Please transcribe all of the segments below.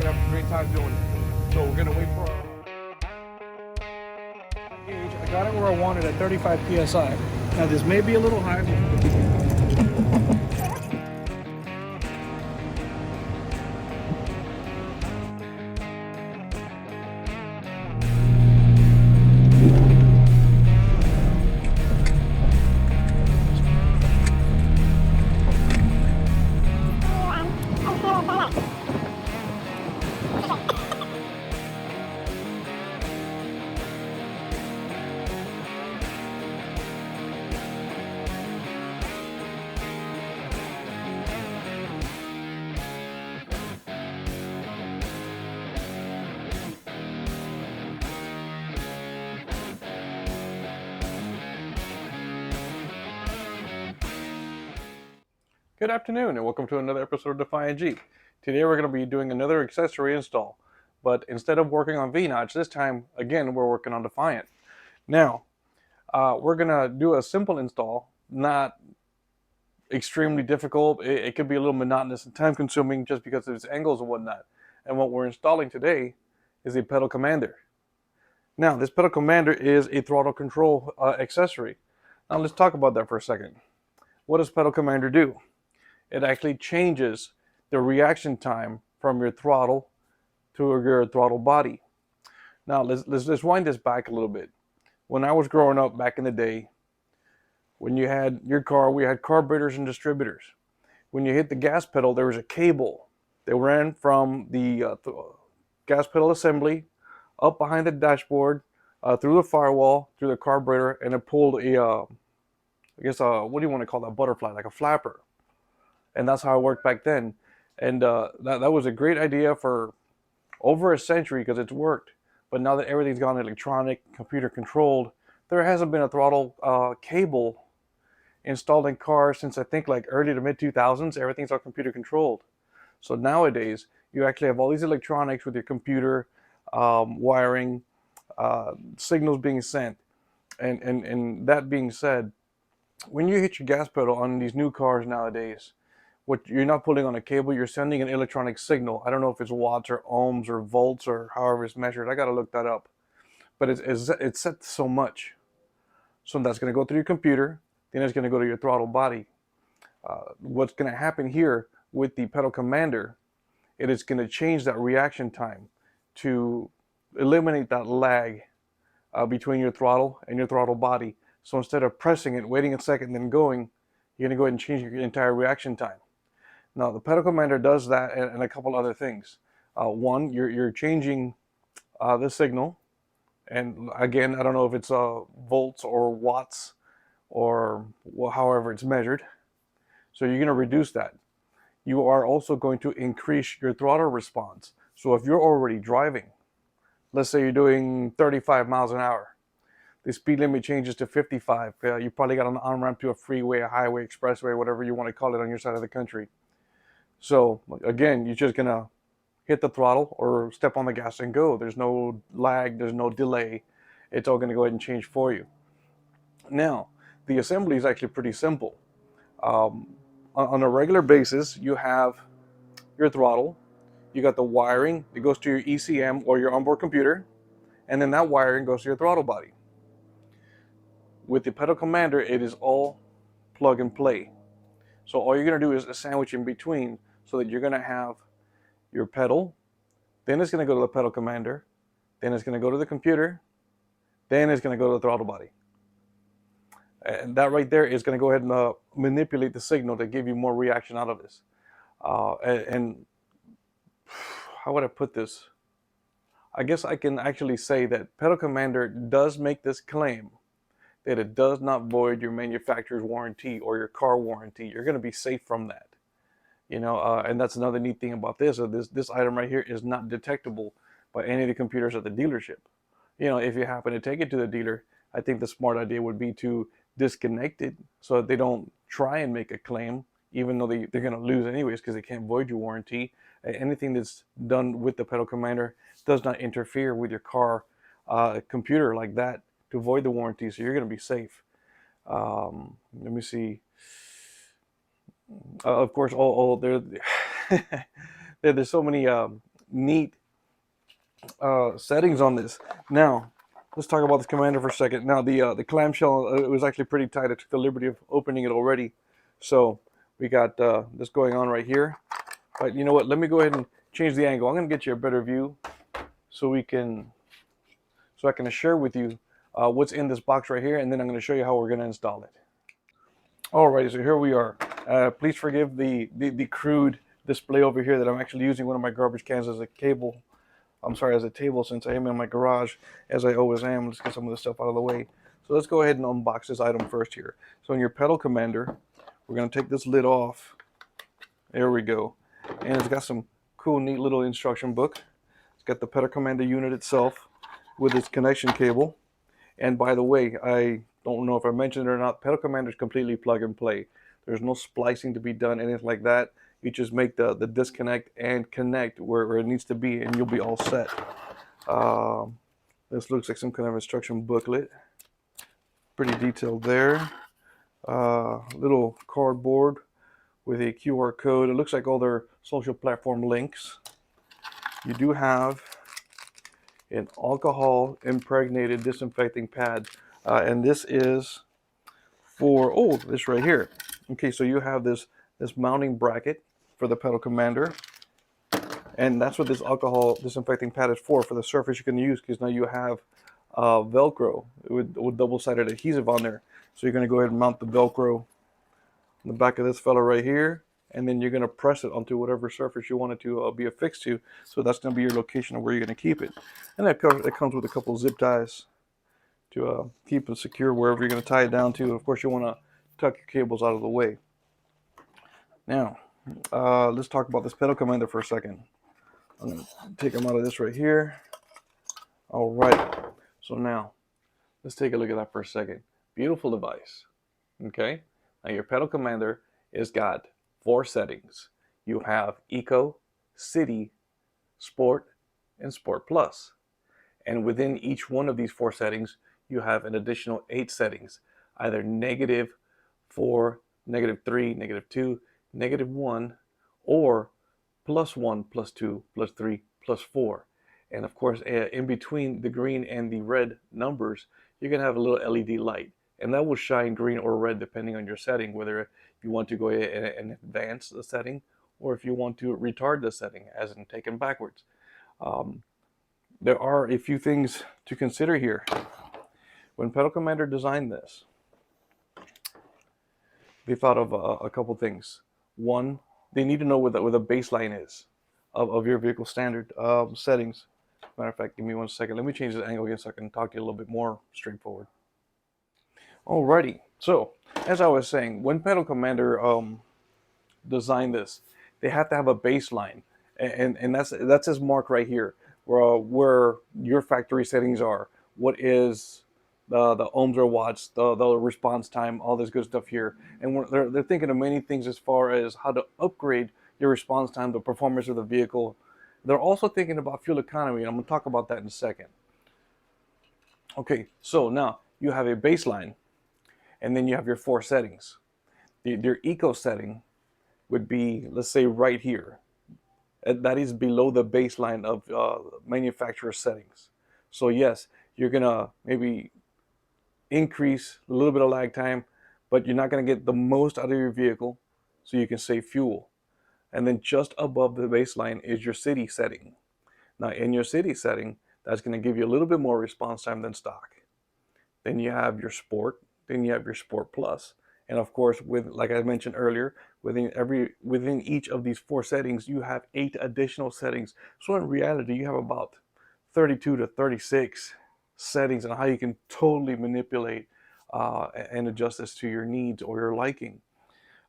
gonna have a great time doing it. So we're gonna wait for our gauge. I got it where I wanted at 35 psi. Now this may be a little high. Good afternoon and welcome to another episode of Defiant Jeep. Today we're going to be doing another accessory install, but instead of working on V-Notch, this time again we're working on Defiant. Now, we're going to do a simple install, not extremely difficult. It could be a little monotonous and time consuming just because of its angles and whatnot. And what we're installing today is a pedal commander. Now, this pedal commander is a throttle control accessory. Now let's talk about that for a second. What does pedal commander do? It actually changes the reaction time from your throttle to your throttle body. Now let's wind this back a little bit. When I was growing up back in the day, when you had your car, we had carburetors and distributors. When you hit the gas pedal, there was a cable that ran from the gas pedal assembly up behind the dashboard, through the firewall, through the carburetor, and it pulled a, I guess, what do you want to call that, butterfly, like a flapper. And that's how it worked back then. And that was a great idea for over a century because it's worked. But now that everything's gone electronic, computer controlled, there hasn't been a throttle cable installed in cars since I think like early to mid 2000s. Everything's all computer controlled. So nowadays you actually have all these electronics with your computer, wiring, signals being sent. And that being said, when you hit your gas pedal on these new cars nowadays, what you're not pulling on a cable, you're sending an electronic signal. I don't know if it's watts or ohms or volts or however it's measured. I got to look that up. But it's set so much. So that's going to go through your computer, then it's going to go to your throttle body. What's going to happen here with the pedal commander, it is going to change that reaction time to eliminate that lag between your throttle and your throttle body. So instead of pressing it, waiting a second, then going, you're going to go ahead and change your entire reaction time. Now, the pedal commander does that and a couple other things. One, you're changing the signal. And again, I don't know if it's volts or watts or however it's measured. So you're going to reduce that. You are also going to increase your throttle response. So if you're already driving, let's say you're doing 35 miles an hour, the speed limit changes to 55. You probably got an on-ramp to a freeway, a highway, expressway, whatever you want to call it on your side of the country. So again, you're just gonna hit the throttle or step on the gas and go. There's no lag, there's no delay. It's all gonna go ahead and change for you. Now, the assembly is actually pretty simple. On a regular basis, you have your throttle, you got the wiring that goes to your ECM or your onboard computer, and then that wiring goes to your throttle body. With the pedal commander, it is all plug and play. So all you're gonna do is a sandwich in between so that you're gonna have your pedal, then it's gonna go to the pedal commander, then it's gonna go to the computer, then it's gonna go to the throttle body. And that right there is gonna go ahead and manipulate the signal to give you more reaction out of this. And how would I put this? I guess I can actually say that pedal commander does make this claim that it does not void your manufacturer's warranty or your car warranty. You're gonna be safe from that. And that's another neat thing about this. This item right here is not detectable by any of the computers at the dealership. If you happen to take it to the dealer, I think the smart idea would be to disconnect it so that they don't try and make a claim, even though they're going to lose anyways because they can't void your warranty. Anything that's done with the pedal commander does not interfere with your car computer like that to void the warranty, so you're going to be safe. Let me see. Of course, all there, there's so many neat settings on this. Now, let's talk about this commander for a second. Now, the clamshell, it was actually pretty tight. I took the liberty of opening it already. So we got this going on right here. But you know what? Let me go ahead and change the angle. I'm going to get you a better view so I can share with you what's in this box right here, and then I'm going to show you how we're going to install it. Alrighty, so here we are. Please forgive the crude display over here that I'm actually using one of my garbage cans as a cable. I'm sorry, as a table, since I am in my garage, as I always am. Let's get some of this stuff out of the way. So let's go ahead and unbox this item first here. So in your pedal commander, we're going to take this lid off. There we go. And it's got some cool, neat little instruction book. It's got the pedal commander unit itself with its connection cable. And by the way, I don't know if I mentioned it or not, pedal commander is completely plug and play. There's no splicing to be done, anything like that. You just make the disconnect and connect where it needs to be, and you'll be all set. This looks like some kind of instruction booklet. Pretty detailed there. Little cardboard with a QR code. It looks like all their social platform links. You do have an alcohol impregnated disinfecting pad, and this is for this right here. Okay, so you have this mounting bracket for the pedal commander, and that's what this alcohol disinfecting pad is for the surface you can use, because now you have Velcro with double-sided adhesive on there. So you're going to go ahead and mount the Velcro on the back of this fella right here, and then you're going to press it onto whatever surface you want it to be affixed to. So that's going to be your location of where you're going to keep it. And it comes with a couple zip ties to keep it secure wherever you're going to tie it down to. Of course, you want to tuck your cables out of the way. Now, let's talk about this pedal commander for a second. I'm going to take them out of this right here. All right. So now, let's take a look at that for a second. Beautiful device. Okay. Now your pedal commander has got 4 settings. You have Eco, City, Sport, and Sport Plus. And within each one of these 4 settings, you have an additional 8 settings, either -4, -3, -2, -1, or +1, +2, +3, +4. And of course, in between the green and the red numbers, you're going to have a little LED light. And that will shine green or red depending on your setting, whether you want to go ahead and advance the setting or if you want to retard the setting, as in taken backwards. There are a few things to consider here. When Pedal Commander designed this, they thought of a couple things. One, they need to know where the baseline is of your vehicle standard settings. Matter of fact, give me 1 second. Let me change the angle again so I can talk to you a little bit more straightforward. Alrighty, so as I was saying, when Pedal Commander designed this, they have to have a baseline, and that's his mark right here, where your factory settings are. What is the ohms or watts, the response time, all this good stuff here, and they're thinking of many things as far as how to upgrade your response time, the performance of the vehicle. They're also thinking about fuel economy, and I'm going to talk about that in a second. Okay, so now you have a baseline, and then you have your 4 settings. Your eco setting would be, let's say, right here. That is below the baseline of manufacturer settings. So yes, you're gonna maybe increase a little bit of lag time, but you're not gonna get the most out of your vehicle, so you can save fuel. And then just above the baseline is your city setting. Now in your city setting, that's gonna give you a little bit more response time than stock. Then you have your sport, then you have your sport plus. And of course, like I mentioned earlier, within each of these 4 settings, you have 8 additional settings. So in reality, you have about 32 to 36 settings on how you can totally manipulate and adjust this to your needs or your liking.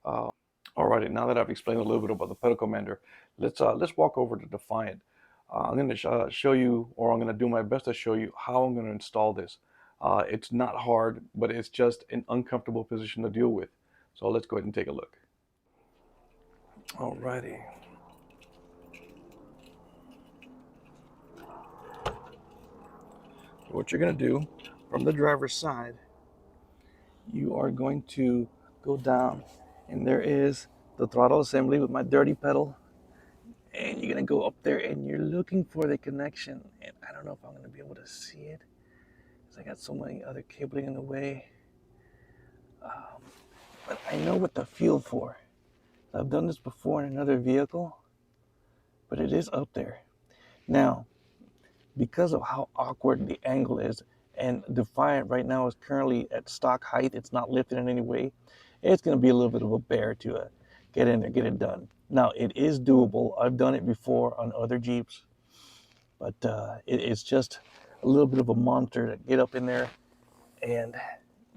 Alrighty, now that I've explained a little bit about the pedal commander, let's walk over to Defiant. I'm going to show you, or I'm going to do my best to show you how I'm going to install this. It's not hard, but it's just an uncomfortable position to deal with. So let's go ahead and take a look. Alrighty. What you're going to do from the driver's side, you are going to go down, and there is the throttle assembly with my dirty pedal, And you're gonna go up there and you're looking for the connection. And I don't know if I'm gonna be able to see it because I got so many other cabling in the way. Um, but I know what to feel for. I've done this before in another vehicle, but it is up there. Now, because of how awkward the angle is, and Defiant right now is currently at stock height, it's not lifted in any way, it's going to be a little bit of a bear to get in there, get it done. Now, it is doable. I've done it before on other Jeeps, but it's just a little bit of a monster to get up in there and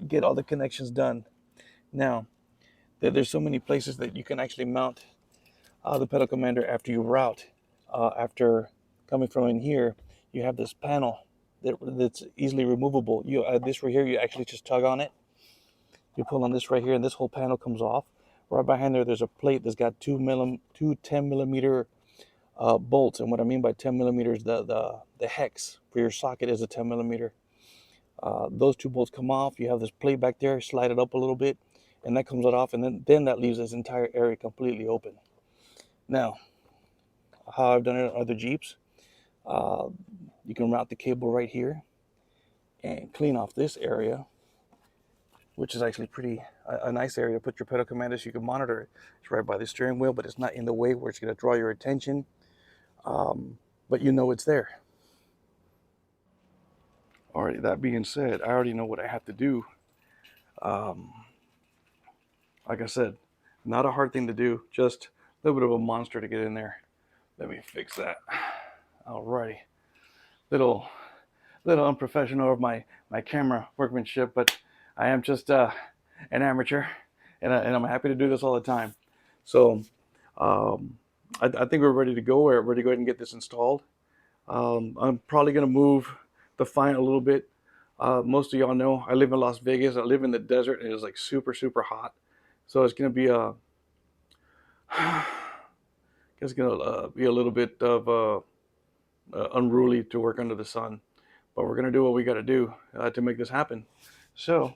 get all the connections done. Now, there's so many places that you can actually mount the pedal commander after you route. After coming from in here, you have this panel that's easily removable. This right here, you actually just tug on it. You pull on this right here, and this whole panel comes off. Right behind there, there's a plate that's got two 10 millimeter bolts. And what I mean by 10 millimeters, the hex for your socket is a 10 millimeter. Those two bolts come off. You have this plate back there, slide it up a little bit, and that comes off, and then that leaves this entire area completely open. Now, how I've done it on other Jeeps, you can route the cable right here and clean off this area, which is actually pretty a nice area to put your pedal commander so you can monitor it. It's right by the steering wheel, but it's not in the way where it's going to draw your attention, but you know it's there. Alright, that being said, I already know what I have to do. Like I said, not a hard thing to do, just a little bit of a monster to get in there. Let me fix that. Alrighty. Little unprofessional of my camera workmanship, but I am just an amateur, and I'm happy to do this all the time. So I think we're ready to go. We're ready to go ahead and get this installed. I'm probably going to move the Defiant a little bit. Most of y'all know I live in Las Vegas. I live in the desert, and it's like super hot. So it's going to be it's going to be a little bit of unruly to work under the sun. But we're going to do what we got to do to make this happen. So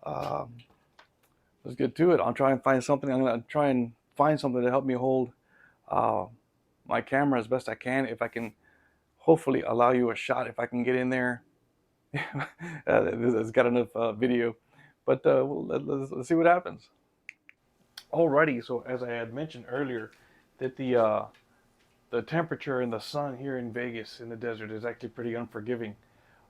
let's get to it. I'll try and find something. I'm going to try and find something to help me hold my camera as best I can. If I can hopefully allow you a shot, if I can get in there. It's got enough video. But let's see what happens. Alrighty, so as I had mentioned earlier, that the temperature in the sun here in Vegas in the desert is actually pretty unforgiving.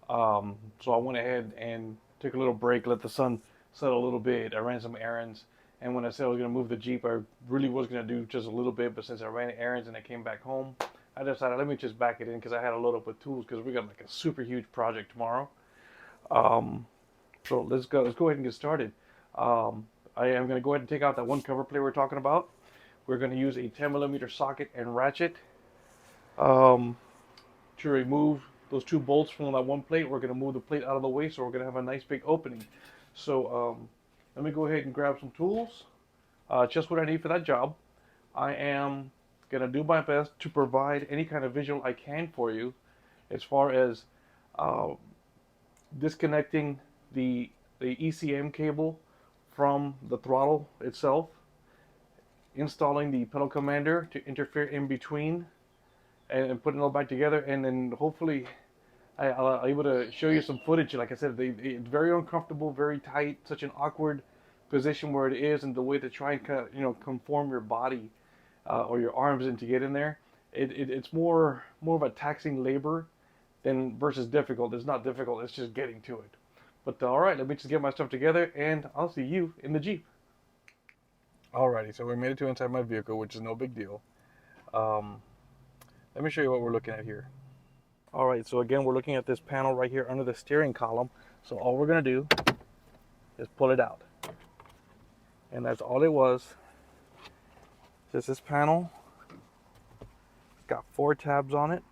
So I went ahead and took a little break, let the sun settle a little bit. I ran some errands, and when I said I was going to move the Jeep, I really was going to do just a little bit, but since I ran errands and I came back home, I decided let me just back it in because I had to load up with tools because we got like a super huge project tomorrow. So let's go ahead and get started. I am going to go ahead and take out that one cover plate we're talking about. We're going to use a 10 millimeter socket and ratchet to remove those two bolts from that one plate. We're going to move the plate out of the way, so we're going to have a nice big opening. So let me go ahead and grab some tools. Just what I need for that job. I am going to do my best to provide any kind of visual I can for you as far as disconnecting the ECM cable from the throttle itself, installing the pedal commander to interfere in between, and putting it all back together, and then hopefully I'll be able to show you some footage. Like I said, it's very uncomfortable, very tight, such an awkward position where it is, and the way to try and conform your body or your arms in to get in there. It's more of a taxing labor than versus difficult. It's not difficult. It's just getting to it. But all right, let me just get my stuff together, and I'll see you in the Jeep. Alrighty, so we made it to inside my vehicle, which is no big deal. Let me show you what we're looking at here. Alright, so again, we're looking at this panel right here under the steering column. So all we're going to do is pull it out. And that's all it was. Just this panel. It's got 4 tabs on it.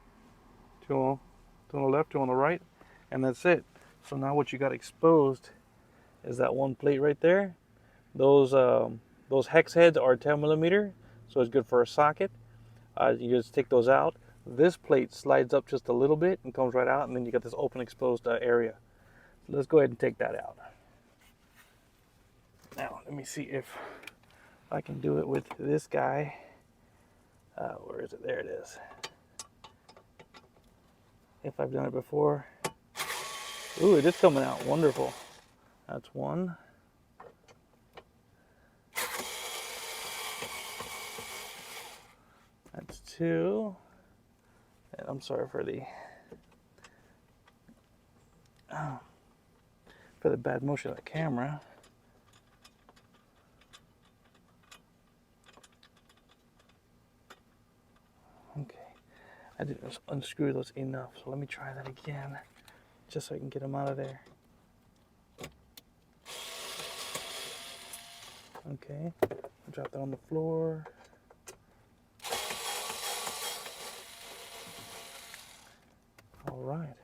2 on the left, 2 on the right. And that's it. So now what you got exposed is that one plate right there. Those hex heads are 10 millimeter, so it's good for a socket. You just take those out. This plate slides up just a little bit and comes right out, and then you got this open exposed area. So let's go ahead and take that out. Now let me see if I can do it with this guy. Where is it? There it is. If I've done it before. Ooh, it is coming out. Wonderful. That's one. That's two. And I'm sorry for the bad motion of the camera. Okay, I didn't unscrew those enough, so let me try that again, just so I can get them out of there. Okay, I'll drop that on the floor. All right,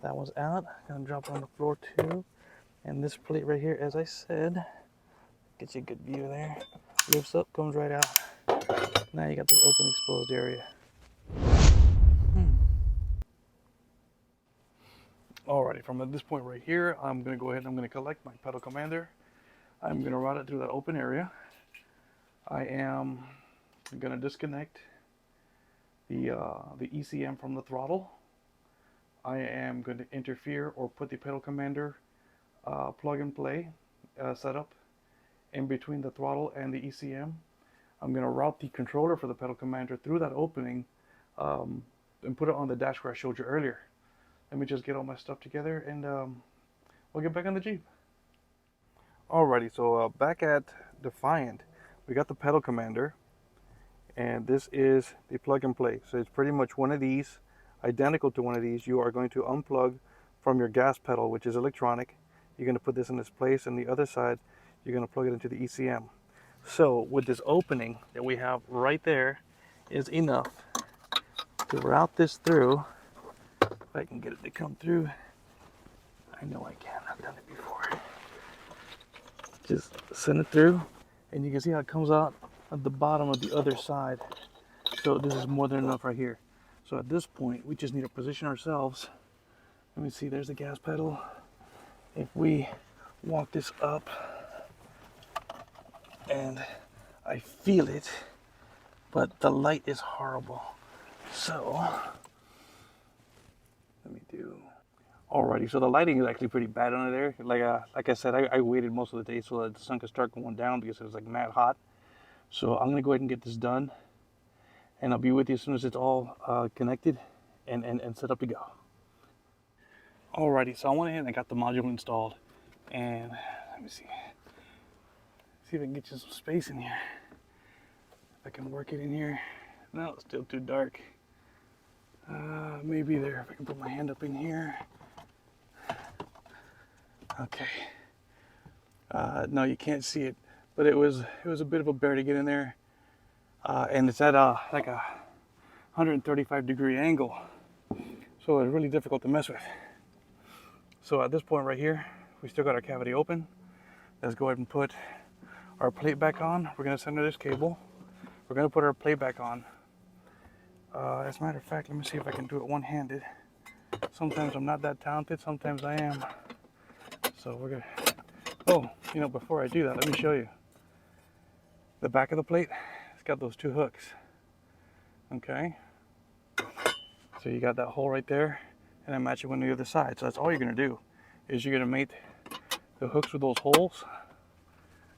that one's out. I'm gonna drop it on the floor too. And this plate right here, as I said, gets you a good view there. Lifts up, comes right out. Now you got this open exposed area. Alrighty, from this point right here, I'm gonna go ahead and I'm gonna collect my pedal commander. I'm gonna route it through that open area. I am gonna disconnect the ECM from the throttle. I am going to interfere or put the pedal commander plug and play setup in between the throttle and the ECM. I'm going to route the controller for the pedal commander through that opening and put it on the dash where I showed you earlier. Let me just get all my stuff together and we'll get back on the Jeep. Alrighty, so back at Defiant, we got the pedal commander, and this is the plug and play. So it's pretty much one of these, identical to one of these. You are going to unplug from your gas pedal, which is electronic. You're going to put this in this place, and the other side, you're going to plug it into the ECM. So with this opening that we have right there is enough to route this through. If I can get it to come through, I know I can. I've done it before. Just send it through, and you can see how it comes out at the bottom of the other side. So this is more than enough right here. So at this point, we just need to position ourselves. Let me see, there's the gas pedal. If we walk this up, and I feel it, but the light is horrible. So, let me do. Alrighty, so the lighting is actually pretty bad under there. Like I said, I waited most of the day so that the sun could start going down because it was like mad hot. So I'm gonna go ahead and get this done, and I'll be with you as soon as it's all connected and set up to go. Alrighty, so I went ahead and I got the module installed, and let me see if I can get you some space in here. If I can work it in here. No, it's still too dark. Maybe there, if I can put my hand up in here. Okay. No, you can't see it, but it was a bit of a bear to get in there, and it's at like a 135-degree angle, so it's really difficult to mess with. So at this point right here, we still got our cavity open. Let's go ahead and put our plate back on. We're going to center this cable. We're going to put our plate back on. As a matter of fact, let me see if I can do it one-handed. Sometimes I'm not that talented, sometimes I am. So we're going to... Oh, you know, before I do that, let me show you. The back of the plate, it's got those two hooks. Okay? So you got that hole right there, and I match it on the other side. So that's all you're going to do, is you're going to mate the hooks with those holes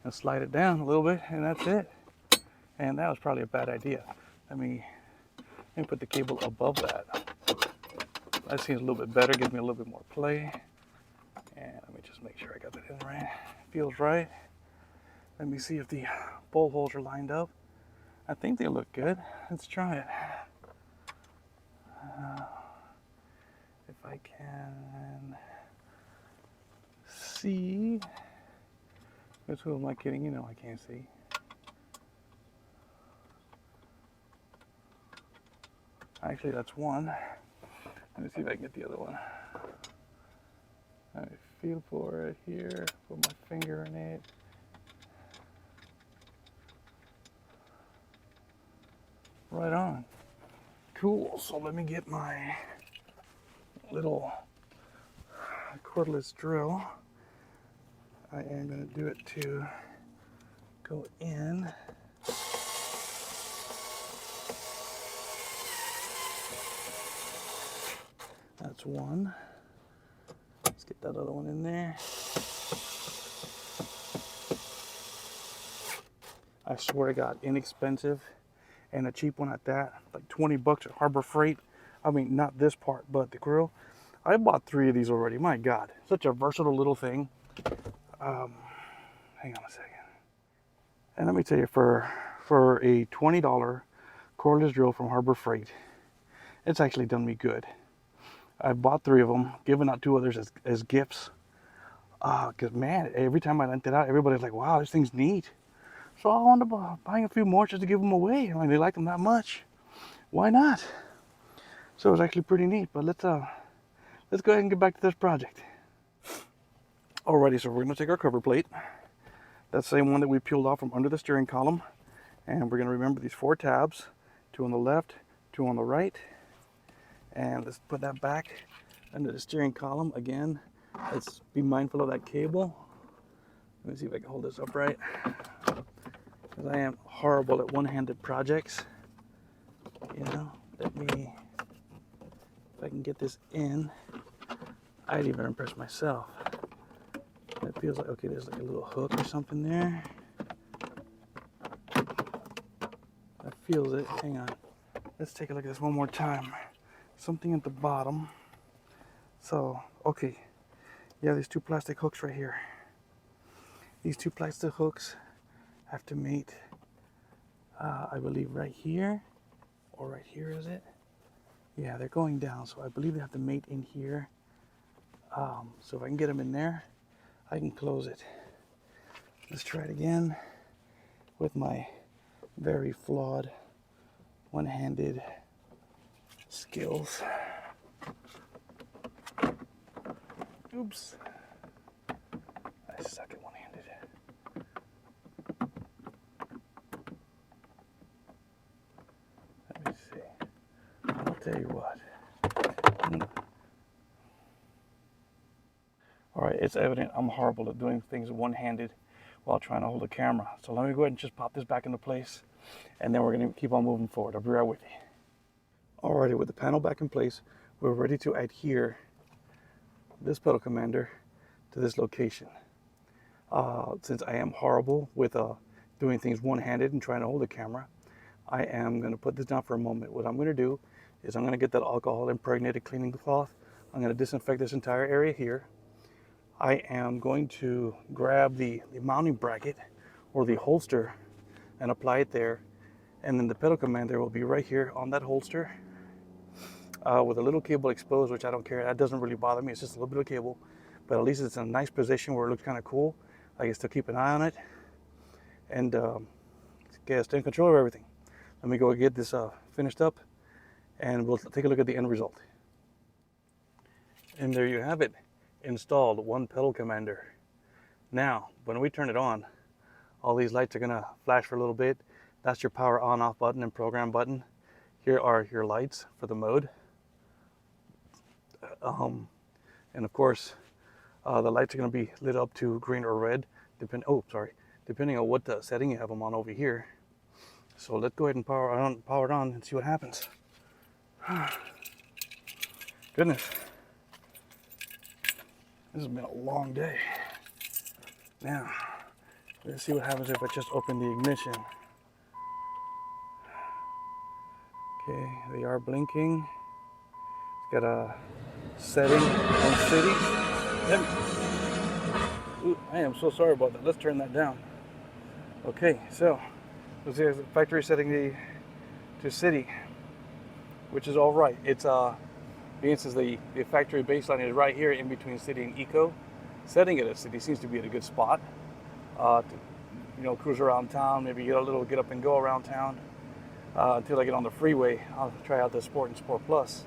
and slide it down a little bit, and that's it. And that was probably a bad idea. Let me put the cable above that. That seems a little bit better, gives me a little bit more play. And let me just make sure I got that in right. Feels right. Let me see if the bowl holes are lined up. I think they look good. Let's try it. If I can see. Who am I kidding? You know I can't see. Actually, that's one. Let me see if I can get the other one. I feel for it here. Put my finger in it. Right on. Cool. So let me get my little cordless drill. I am going to do it to go in. That's one. Let's get that other one in there. I swear to God, inexpensive and a cheap one at that. Like 20 bucks at Harbor Freight. I mean, not this part, but the grill. I bought 3 of these already. My God, such a versatile little thing. Hang on a second. And let me tell you, for a $20 cordless drill from Harbor Freight, it's actually done me good. I bought 3 of them, given out 2 others as gifts. Because man, every time I lent it out, everybody's like, wow, this thing's neat. So I wound up buying a few more just to give them away. I mean, they like them that much. Why not? So it was actually pretty neat. But let's go ahead and get back to this project. Alrighty, so we're gonna take our cover plate. That same one that we peeled off from under the steering column. And we're gonna remember these 4 tabs. 2 on the left, 2 on the right. And let's put that back under the steering column. Again, let's be mindful of that cable. Let me see if I can hold this upright, because I am horrible at one-handed projects. You know, let me, if I can get this in, I'd even impress myself. It feels like, okay, there's like a little hook or something there. That feels it. Hang on. Let's take a look at this one more time. Something at the bottom. So, okay. Yeah, these 2 plastic hooks right here. These 2 plastic hooks have to mate, I believe, right here. Or right here, is it? Yeah, they're going down, so I believe they have to mate in here. So if I can get them in there, I can close it. Let's try it again with my very flawed one-handed skills. Oops. I suck at one-handed. Let me see. I'll tell you what. Alright, it's evident I'm horrible at doing things one-handed while trying to hold a camera. So let me go ahead and just pop this back into place, and then we're going to keep on moving forward. I'll be right with you. Alrighty, with the panel back in place, we're ready to adhere this pedal commander to this location. Since I am horrible with doing things one-handed and trying to hold a camera, I am going to put this down for a moment. What I'm going to do is I'm going to get that alcohol impregnated cleaning cloth. I'm going to disinfect this entire area here. I am going to grab the mounting bracket or the holster and apply it there. And then the pedal commander will be right here on that holster with a little cable exposed, which I don't care. That doesn't really bother me. It's just a little bit of cable. But at least it's in a nice position where it looks kind of cool. I can still keep an eye on it and stay in control of everything. Let me go get this finished up, and we'll take a look at the end result. And there you have it, installed one pedal commander. Now, when we turn it on, all these lights are gonna flash for a little bit. That's your power on off button and program button. Here are your lights for the mode. And of course, the lights are gonna be lit up to green or red, depending on what setting you have them on over here. So let's go ahead and power it on and see what happens. Goodness. This has been a long day. Now, let's see what happens if I just open the ignition. Okay, they are blinking. It's got a setting on city. Ooh, I am so sorry about that. Let's turn that down. Okay, so let's see the factory setting to city, which is all right. It's for instance, the factory baseline is right here in between city and eco. Setting it at city seems to be at a good spot to cruise around town, maybe get up and go around town until I get on the freeway. I'll try out the Sport and Sport Plus,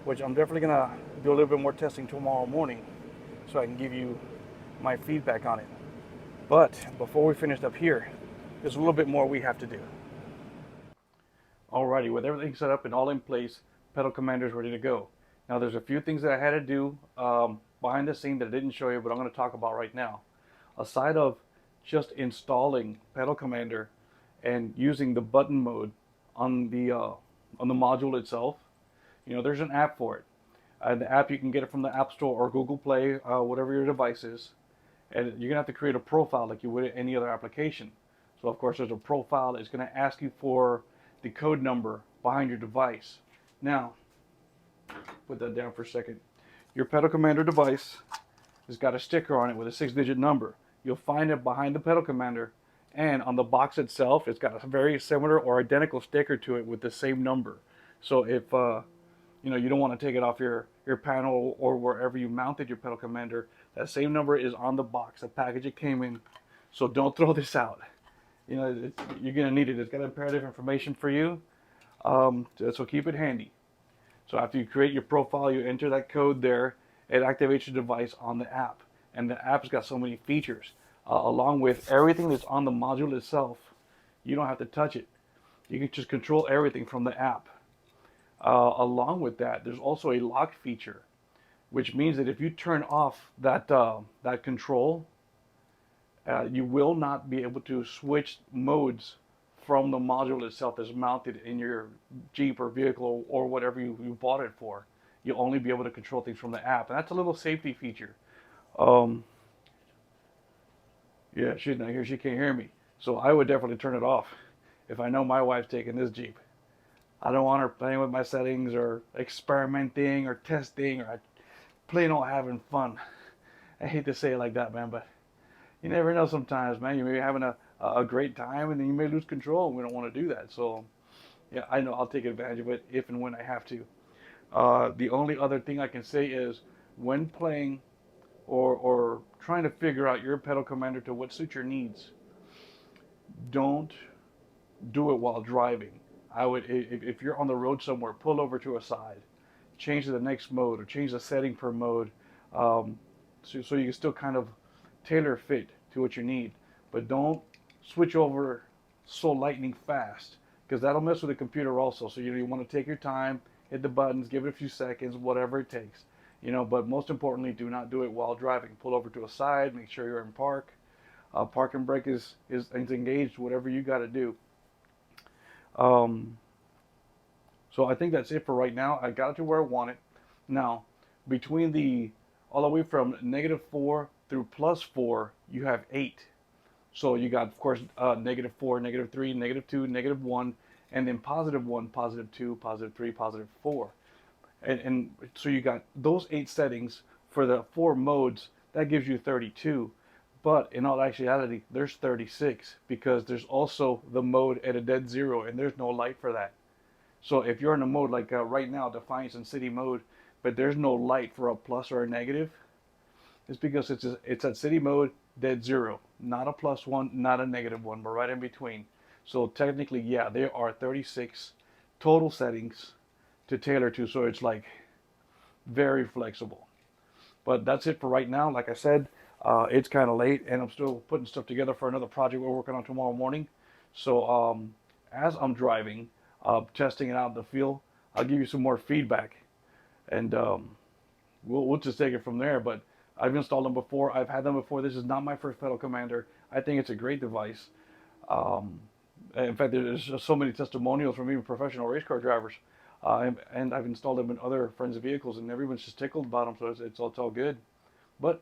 which I'm definitely gonna do a little bit more testing tomorrow morning so I can give you my feedback on it. But before we finish up here, there's a little bit more we have to do. Alrighty, with everything set up and all in place, pedal commander is ready to go. Now there's a few things that I had to do behind the scene that I didn't show you, but I'm going to talk about right now. Aside of just installing pedal commander and using the button mode on the module itself, there's an app for it. The app, you can get it from the App Store or Google Play, whatever your device is. And you're gonna have to create a profile like you would any other application. So of course there's a profile. It's gonna ask you for the code number behind your device. Now, put that down for a second. Your pedal commander device has got a sticker on it with a 6-digit number. You'll find it behind the pedal commander, and on the box itself, it's got a very similar or identical sticker to it with the same number. So if you don't want to take it off your panel or wherever you mounted your pedal commander, that same number is on the box, the package it came in. So don't throw this out. You're gonna need it. It's got imperative information for you, so keep it handy. So after you create your profile, you enter that code there. It activates your device on the app, and the app's got so many features, along with everything that's on the module itself. You don't have to touch it. You can just control everything from the app. Along with that, there's also a lock feature, which means that if you turn off that control, you will not be able to switch modes from the module itself that's mounted in your Jeep or vehicle or whatever you bought it for. You'll only be able to control things from the app, and that's a little safety feature. Yeah, she's not here. She can't hear me. So I would definitely turn it off if I know my wife's taking this Jeep. I don't want her playing with my settings or experimenting or testing or plain old having fun. I hate to say it like that, man, but you never know sometimes, man. You may be having a great time and then you may lose control, and we don't want to do that. So, yeah, I know I'll take advantage of it if and when I have to. The only other thing I can say is when playing or trying to figure out your pedal commander to what suits your needs, don't do it while driving. I would, if you're on the road somewhere, pull over to a side, change to the next mode, or change the setting per mode, so you can still kind of tailor fit to what you need. But don't switch over so lightning fast, because that'll mess with the computer also. So you want to take your time, hit the buttons, give it a few seconds, whatever it takes. But most importantly, do not do it while driving. Pull over to a side, make sure you're in park. Park and brake is engaged, whatever you got to do. So I think that's it for right now. I got it to where I want it. Now, between all the way from -4 through +4, you have 8. So you got, of course, -4, -3, -2, -1, and then +1, +2, +3, +4. And so you got those 8 settings for the 4 modes. That gives you 32. But in all actuality, there's 36, because there's also the mode at a dead zero, and there's no light for that. So if you're in a mode like right now, Defiance and City mode, but there's no light for a plus or a negative, it's because it's at City mode, dead zero. Not a +1, not a -1, but right in between. So technically, yeah, there are 36 total settings to tailor to, so it's like very flexible. But that's it for right now. Like I said, it's kind of late, and I'm still putting stuff together for another project we're working on tomorrow morning. So as I'm driving, testing it out in the field, I'll give you some more feedback, and we'll just take it from there. But I've installed them before. I've had them before. This is not my first pedal commander. I think it's a great device. In fact, there's just so many testimonials from even professional race car drivers. And I've installed them in other friends' vehicles, and everyone's just tickled about them, so it's all good. But,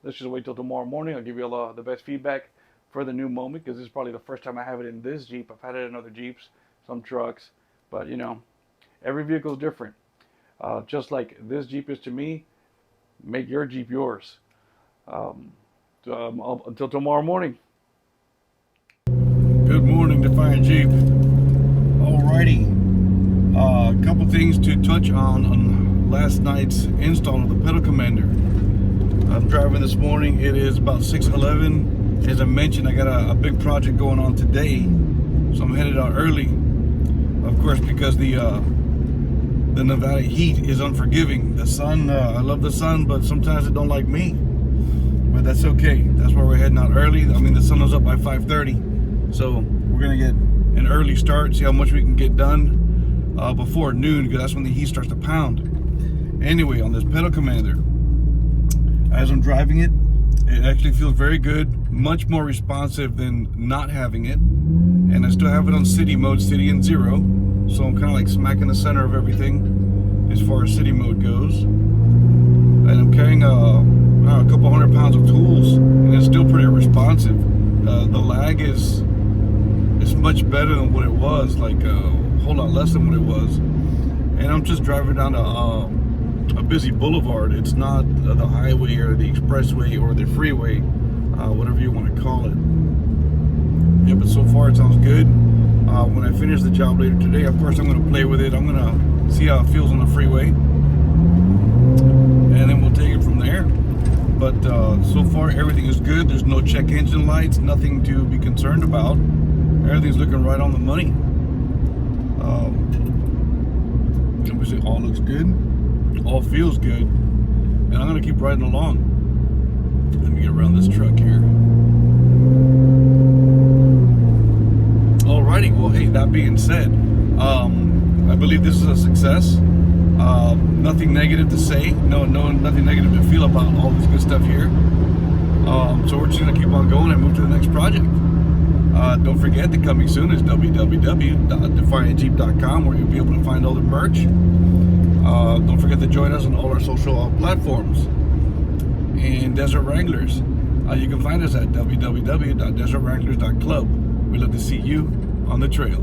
let's just wait till tomorrow morning. I'll give you all the best feedback for the new Moment, because this is probably the first time I have it in this Jeep. I've had it in other Jeeps, some trucks, but, every vehicle is different. Just like this Jeep is to me, make your Jeep yours. Until tomorrow morning. Good morning, Defiant Jeep. Alrighty. A couple things to touch on last night's install of the pedal commander. I'm driving this morning. It is about 6:11. As I mentioned, I got a big project going on today, so I'm headed out early. Of course, because the Nevada heat is unforgiving. The sun, I love the sun, but sometimes it don't like me. But that's okay. That's why we're heading out early. I mean, the sun was up by 5:30, so we're gonna get an early start, see how much we can get done before noon, because that's when the heat starts to pound. Anyway, on this pedal commander, as I'm driving it, it actually feels very good, much more responsive than not having it. And I still have it on city mode, city and zero, so I'm kind of like smack in the center of everything. as far as city mode goes. And I'm carrying a couple 100 pounds of tools, and it's still pretty responsive. The lag is much better than what it was, like a whole lot less than what it was. And I'm just driving down a busy boulevard. It's not the highway or the expressway or the freeway, whatever you want to call it. Yeah, but so far it sounds good. When I finish the job later today, of course I'm going to play with it. I'm going to see how it feels on the freeway, and then we'll take it from there. But so far everything is good. There's no check engine lights, nothing to be concerned about. Everything's looking right on the money. Obviously all looks good, all feels good, and I'm going to keep riding along. Let me get around this truck here. Alrighty, well, hey, that being said, I believe this is a success. Nothing negative to say, nothing negative to feel about all this good stuff here. So we're just gonna keep on going and move to the next project. Don't forget that coming soon is www.defiantjeep.com, where you'll be able to find all the merch. Don't forget to join us on all our social platforms. And Desert Wranglers, you can find us at www.desertwranglers.club. We'd love to see you on the trail.